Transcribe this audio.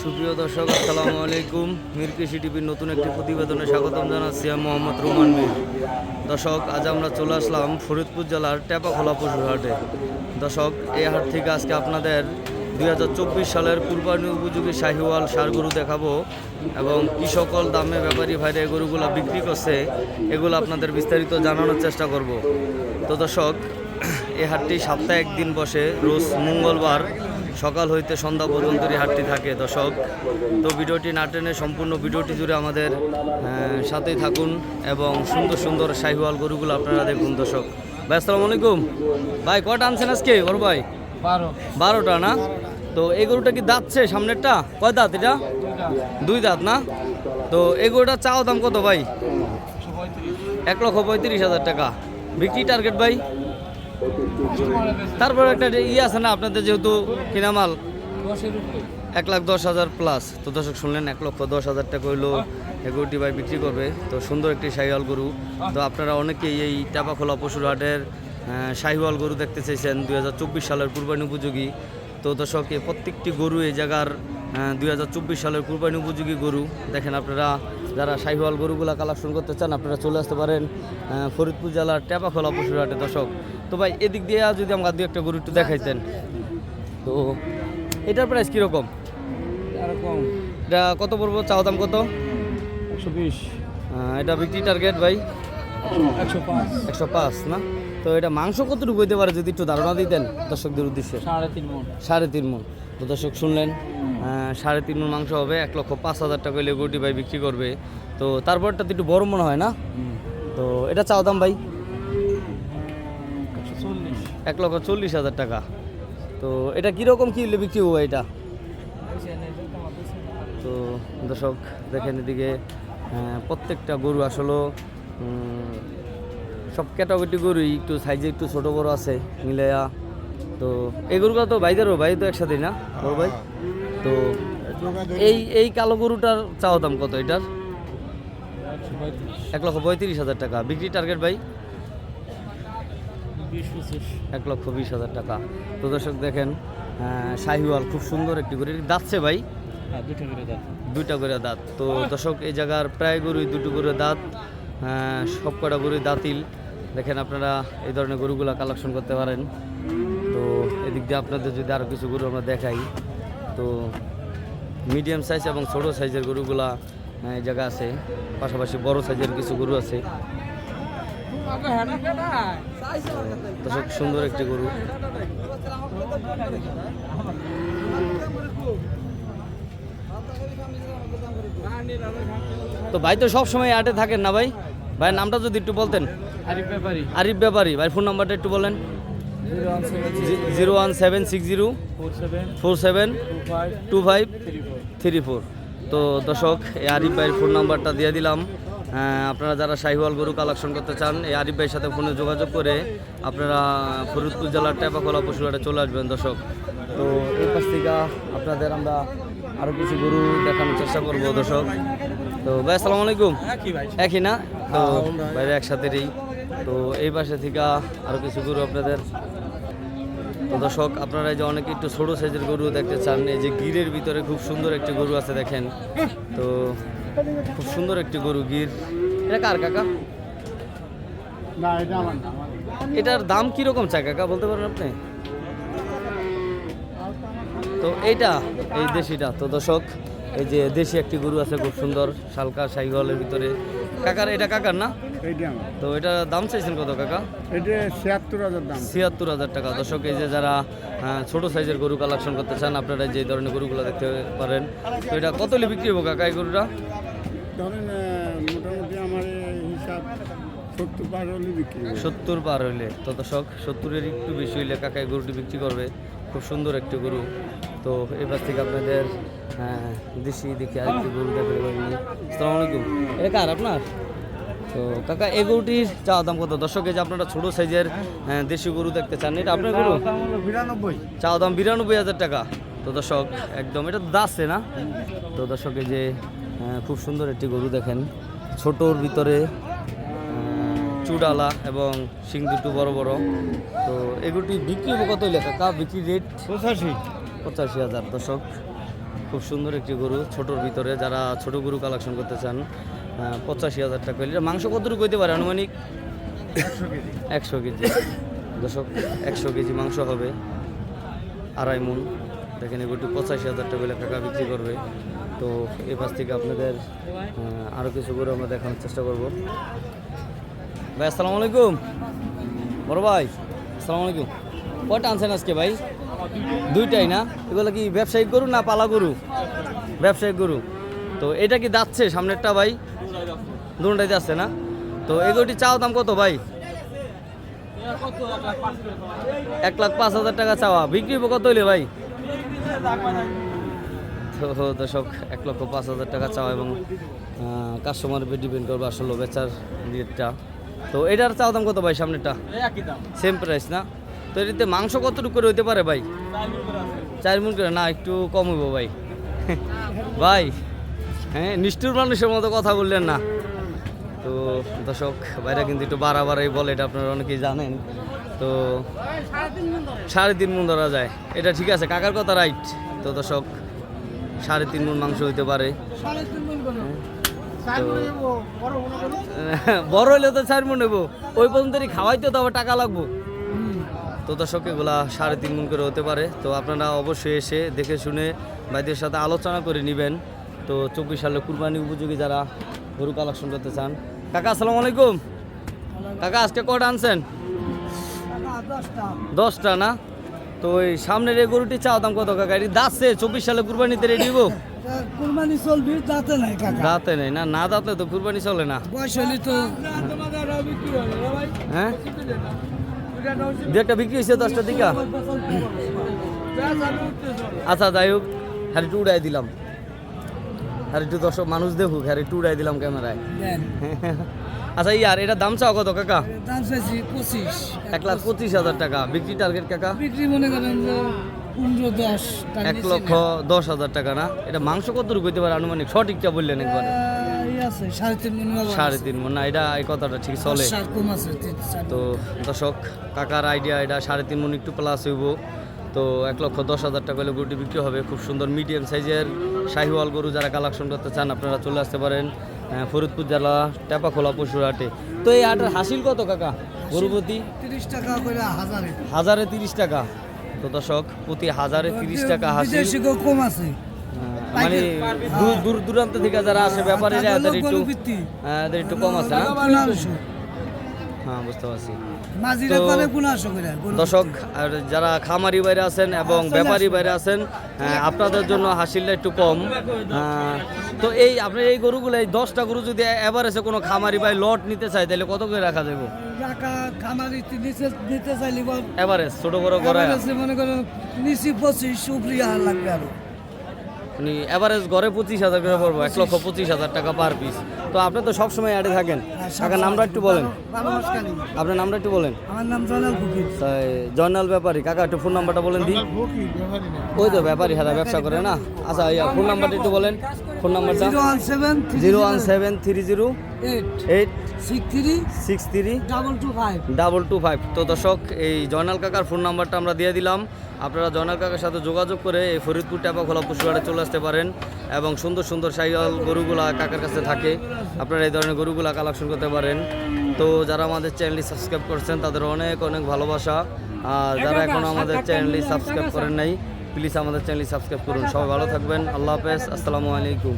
সুপ্রিয় দর্শক, আসসালামু আলাইকুম। মীর কৃষি টিভির নতুন একটি প্রতিবেদনে স্বাগতম জানাচ্ছি আমি মোহাম্মদ রুমান মীর। দর্শক, আজ আমরা চলে আসলাম ফরিদপুর জেলার টেপাখোলা পশুর হাটে। দর্শক, এই হাট থেকে আজকে আপনাদের 2024 সালের কুরবানি উপযোগী শাহিওয়াল ষাঁড় গরু দেখাবো এবং কী সকল দামে ব্যাপারী ভাইরা এই গরুগুলো বিক্রি করছে এগুলো আপনাদের বিস্তারিত জানানোর চেষ্টা করব। তো দর্শক, এই হাটটি সপ্তাহে একদিন বসে, রোজ মঙ্গলবার সকাল হইতে সন্ধ্যা পর্যন্ত এই হাটটি থাকে। দর্শক, তো ভিডিওটি না টেনে সম্পূর্ণ ভিডিওটি জুড়ে আমাদের সাথেই থাকুন এবং সুন্দর সুন্দর শাহিওয়াল গরুগুলো আপনারা দেখুন। দর্শক ভাই, আসসালামু আলাইকুম। ভাই, কয়টা আনছেন আজকে বড় ভাই? 12টা না? তো এই গরুটা কি দাঁতছে সামনেরটা? কয় দাঁত এটা? 2 দাঁত না? তো এই গরুটা চাও দাম কত ভাই? 1,35,000 টাকা। বিক্রি টার্গেট ভাই? তারপর একটা আছে না আপনাদের, যেহেতু কিনা মাল 1,10,000 প্লাস। তো দর্শক শুনলেন, 1,10,000 টাকা হইলো এই গরুটি ভাই বিক্রি করবে। তো সুন্দর একটি শাহিওয়াল গরু। তো আপনারা অনেকেই এই টেপাখোলা পশুর হাটের শাহিওয়াল গরু দেখতে চাইছেন 2024 সালের কুরবানি উপযোগী। তো দর্শক, এই প্রত্যেকটি গরু এই জায়গার 2024 সালের কুরবানি উপযোগী গরু। দেখেন, আপনারা যারা শাহিওয়াল গরুগুলা কালেকশন করতে চান আপনারা চলে আসতে পারেন ফরিদপুর জেলার টেপাখোলা পশুর হাটে। দর্শক, তো ভাই এদিক দিয়ে যদি আমাকে 2-1টা গরু একটু দেখাইতেন। তো এটার প্রাইস কীরকম? এটা কত পড়বো? চাওয়া দাম কত? 120। এটা বিক্রি টার্গেট ভাই? 105। 105 না? তো এটা মাংস কতটুকু হইতে পারে যদি একটু ধারণা দিতেন দর্শকদের উদ্দেশ্যে? 3.5 মণ। 3.5 মণ। তো দর্শক শুনলেন, 3.5 মণ মাংস হবে। 1,05,000 টাকা হলে গরুটি ভাই বিক্রি করবে। তো তারপরটা তো একটু বড় মনে হয় না? তো এটা চাওয়া দাম ভাই? 1,40,000 টাকা। তো এটা কীরকম কী হলে বিক্রি হবে এটা? তো দর্শক দেখেন, এদিকে প্রত্যেকটা গরু আসলে সব ক্যাটাগরি গরুই একটু সাইজে একটু ছোটো বড়ো আছে মিলাইয়া। তো এই গরুগুলো তো ভাইদেরও, ভাই তো একসাথেই না বড় ভাই? তো এই কালো গরুটার চাওয়া দাম কত এটার? 1,35,000 টাকা। বিক্রি টার্গেট ভাই? 1,20,000 টাকা। তো দর্শক দেখেন, শাহিওয়াল খুব সুন্দর একটি গরু। দাঁতছে ভাই? 2টা করে দাঁত। তো দর্শক, এই জায়গার প্রায় গরুই 2টো করে দাঁত, সব কটা গরুই দাঁতিল। দেখেন, আপনারা এই ধরনের গরুগুলা কালেকশন করতে পারেন। তো এদিক দিয়ে আপনাদের যদি আরও কিছু গরু আমরা দেখাই, তো মিডিয়াম সাইজ এবং ছোটো সাইজের গরুগুলা এই জায়গা আছে, পাশাপাশি বড় সাইজের কিছু গরু আছে। দর্শক, সুন্দর একটি গরু। তো ভাই তো সব সময় হাটে থাকেন না ভাই? ভাইয়ের নামটা যদি একটু বলতেন। আরিফ ব্যাপারী। ভাই ফোন নাম্বারটা একটু বলেন। 01760472534। তো দর্শক, এই আরিফ ভাইয়ের ফোন নাম্বারটা দিয়ে দিলাম। আপনারা যারা শাহিওয়াল গরু কালেকশন করতে চান, এই আরিফ ভাইয়ের সাথে ফোনে যোগাযোগ করে আপনারা ফরিদপুর জেলার টেপাখোলা পশুহাটে চলে আসবেন। দর্শক, তো এই পাশ থেকে আপনাদের আমরা আরও কিছু গরু দেখানোর চেষ্টা করবো। দর্শক, তো ভাই আসসালামু আলাইকুম। একই না? তো বাইরে একসাথেই। তো এই পাশে থেকে আরও কিছু গরু আপনাদের। তো দর্শক, আপনারা এই যে অনেকে একটু ছোটো সাইজের গরু দেখতে চান, এই যে গিরের ভিতরে খুব সুন্দর একটি গরু আছে দেখেন। তো খুব সুন্দর একটি গরু গির। এটা কার কাকা? এটার দাম কীরকম চাই কাকা, বলতে পারেন আপনি? তো এইটা এই দেশিটা। তো দর্শক, এই যে দেশি একটি গরু আছে খুব সুন্দর শালকা শাহিওয়ালের ভিতরে। কাকার এটা? কাকার না? তো এটা দাম চাইছেন কত কাকা? এটা 76,000 দাম। 76,000 টাকা। দর্শক, এই যে যারা ছোট সাইজের গরু কালেকশন করতে চান আপনারা যে ধরনের গরুগুলো দেখতে পারেন। তো এটা কত হলে বিক্রি হবো কাকা এই গরুটা? ধরেন মোটামুটি আমার হিসাব 70 পার হলে বিক্রি হবে। 70 পার হইলে। তো দর্শক, 70-এর একটু বেশি হইলে কাকা এই গরুটি বিক্রি করবে। খুব সুন্দর একটি গরু। তো এবার থেকে আপনাদের দেশি দেখি আরেকটি গরু দেখতে পারেন। আসসালামু আলাইকুম। এটা কার আপনার? তো কাকা, এই গরুটির চাওয়া দাম কত? দর্শক, এই যে আপনারা ছোটো সাইজের দেশি গরু দেখতে চান, এটা আপনার গরু? 92। চাওয়া দাম 92,000 টাকা। তো দর্শক, একদম এটা দাঁতছে না? তো দর্শক, এই যে খুব সুন্দর একটি গরু দেখেন, ছোটোর ভিতরে চুডালা এবং শিং দুটো বড় বড়। তো এগুটি বিক্রি কত হইলে কাকা? বিক্রি রেট 85। 85,000। দর্শক, খুব সুন্দর একটি গরু, ছোটোর ভিতরে যারা ছোট গরু কালেকশন করতে চান 85,000 টাকা হইলে। মাংস কতটুকু হইতে পারে আনুমানিক? 100 কেজি দর্শক, 100 কেজি মাংস হবে, 2.5 মণ। দেখেন এগুলো 85,000 টাকা হলে কাকা বিক্রি করবে। তো এই পাশ থেকে আপনাদের আরও কিছু গরু আমরা দেখানোর চেষ্টা করব। ভাই আসসালামু আলাইকুম। বড় ভাই আসসালামু আলাইকুম। কয়টা আনছেন আজকে ভাই? দুইটাই না? এগুলো কি ব্যবসায়িক গরু না পালা গরু? ব্যবসায়িক গরু। তো এটা কি যাচ্ছে সামনেরটা ভাই? দুটোটাই যাচ্ছে না? তো এগুলোটি চাওয়া দাম কত ভাই? 1,05,000 টাকা চাওয়া, বিক্রি কত হইলে ভাই? তো দর্শক 1,05,000 টাকা চাওয়া এবং কাস্টমার উপর ডিপেন্ড করবে আসলে বেচার রেটটা। তো এটার চাওয়া দাম কত ভাই সামনেরটা? সেম প্রাইস না? তো এটাতে মাংস কতটুকু করে হইতে পারে ভাই? 4 মণ করে না, একটু কম হইব ভাই। ভাই হ্যাঁ, নিষ্ঠুর মানুষের মতো কথা বললেন না। তো দর্শক ভাইরা কিন্তু একটু বাড়াই বলে, এটা আপনারা অনেকেই জানেন। তো 3.5 মণ ধরা যায়, এটা ঠিক আছে, কাকার কথা রাইট। তো দর্শক 3.5 মণ মাংস হইতে পারে। বড় হইলে তো 4 মণ নেব, ওই পর্যন্তই খাওয়াইতে তো আবার টাকা লাগবো। তো দর্শক এগুলা 3.5 মণ করে হতে পারে। তো আপনারা অবশ্যই এসে দেখে শুনে ভাইদের সাথে আলোচনা করে নেবেন। তো 24 সালে কুরবানি উপযোগী যারা গরু কালেকশন করতে চান। কাকা আসসালামু আলাইকুম। কাকা আজকে কয়টা আনছেন? 10টা না? তো ওই সামনের এই গরুটি চাওয়া দাম কত কাকা? এটি দাঁতছে 24 সালে কুরবানিতে রেডি হবো? কুরবানি চলবি, দাঁতে নাই কাকা। দাঁতে নেই না? না দাঁতলে তো কুরবানি চলে না। বয়স হলি তো হ্যাঁ, দু একটা বিক্রি হয়েছে 10টার দিকে। আচ্ছা যাই হোক, হ্যাঁ একটু উড়াই দিলাম, হ্যাঁ একটু দর্শক মানুষ দেখুক, হ্যাঁ একটু উড়াই দিলাম ক্যামেরায়। আচ্ছা ইয়ার এটা দাম চাও কত কাকা? দাম চাইছি 25। 1,25,000 টাকা। বিক্রি টার্গেট কাকা? বিক্রি মনে করেন যে 15-10 টাকা। 1,10,000 টাকা না? এটা মাংস কতটুকু হইতে পারে আনুমানিক? সঠিকটা বললেন একবার। 3.5 মণ। 3.5 মণ না? এটা এই কথাটা ঠিক চলে। কম আছে 3-4। তো দর্শক কাকার আইডিয়া, এটা 3.5 মণ একটু প্লাস হইব। তো 1,10,000 টাকা হলে গরুটি বিক্রি হবে। খুব সুন্দর মিডিয়াম সাইজের শাহিওয়াল গরু যারা কালেকশন করতে চান আপনারা চলে আসতে পারেন ফরিদপুর জেলা টেপাখোলা পশুর হাটে। তো এই হাটের হাসিল কত কাকা গরু প্রতি? 30 টাকা করে হাজারে। হাজারে 30 টাকা। তো দর্শক প্রতি হাজারে 30 টাকা হাসিল। বিদেশি কম আছে, মানে দূর দূরান্ত থেকে যারা আসে ব্যাপারীরা এদের একটু কম আছে না? হ্যাঁ বুঝতে পারছি। দর্শক আর যারা খামারি বাইরে আছেন এবং ব্যাপারী বাইরে আছেন আপনাদের জন্য হাসিলটা একটু কম। তো এই আপনার এই গরুগুলো, এই 10টা গরু যদি এভারেজে কোনো খামারি ভাই লট নিতে চায় তাহলে কত করে রাখা যাবে? এভারেজ ছোট বড় করে মনে করেন 25 উপরিয়া লাগবে আরো। মানে এভারেজ ঘরে 25,000 করে পড়বো, 1,25,000 টাকা পার পিস। তো আপনি তো সবসময় অ্যাডে থাকেন, কাকার নামটা একটু বলেন। আপনার নামটা একটু বলেন। আমার নাম জয়নাল ফকির। জয়নাল ব্যাপারী। কাকা একটু ফোন নাম্বারটা বলেন দিই। ওই তো ব্যাপারী হারা ব্যবসা করে না? আচ্ছা ফোন নাম্বারটা একটু বলেন। ফোন নাম্বারটা 0173086325225। তো দর্শক এই জয়নাল কাকার ফোন নাম্বারটা আমরা দিয়ে দিলাম। আপনারা জয়নাল কাকার সাথে যোগাযোগ করে এই ফরিদপুর টেপাখোলা পশুহাটে চলে আসতে পারেন এবং সুন্দর সুন্দর শাহিওয়াল গরুগুলা কাকার কাছে থাকে, আপনারা এই ধরনের গরুগুলা কালেকশন করতে পারেন। তো যারা আমাদের চ্যানেলটি সাবস্ক্রাইব করছেন তাদের অনেক অনেক ভালোবাসা। আর যারা এখনও আমাদের চ্যানেলটি সাবস্ক্রাইব করেন নাই প্লিজ আমাদের চ্যানেলটি সাবস্ক্রাইব করুন। সবাই ভালো থাকবেন। আল্লাহ হাফেজ। আসসালামু আলাইকুম।